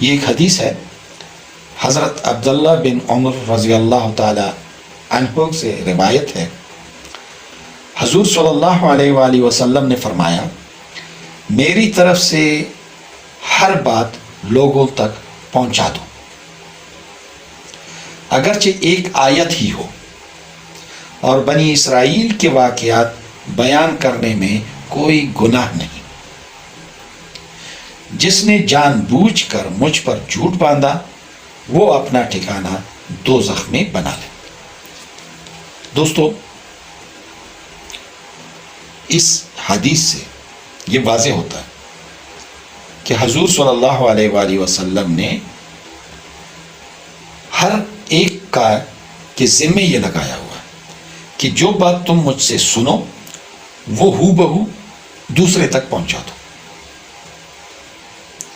یہ ایک حدیث ہے، حضرت عبداللہ بن عمر رضی اللہ تعالی عنہ سے روایت ہے، حضور صلی اللہ علیہ وآلہ وسلم نے فرمایا، میری طرف سے ہر بات لوگوں تک پہنچا دو، اگرچہ ایک آیت ہی ہو، اور بنی اسرائیل کے واقعات بیان کرنے میں کوئی گناہ نہیں۔ جس نے جان بوجھ کر مجھ پر جھوٹ باندھا وہ اپنا ٹھکانہ دوزخ میں بنا لے۔ دوستو، اس حدیث سے یہ واضح ہوتا ہے کہ حضور صلی اللہ علیہ وآلہ وسلم نے ہر ایک کا کے ذمے یہ لگایا ہوا ہے کہ جو بات تم مجھ سے سنو وہ ہو بہو دوسرے تک پہنچا دو۔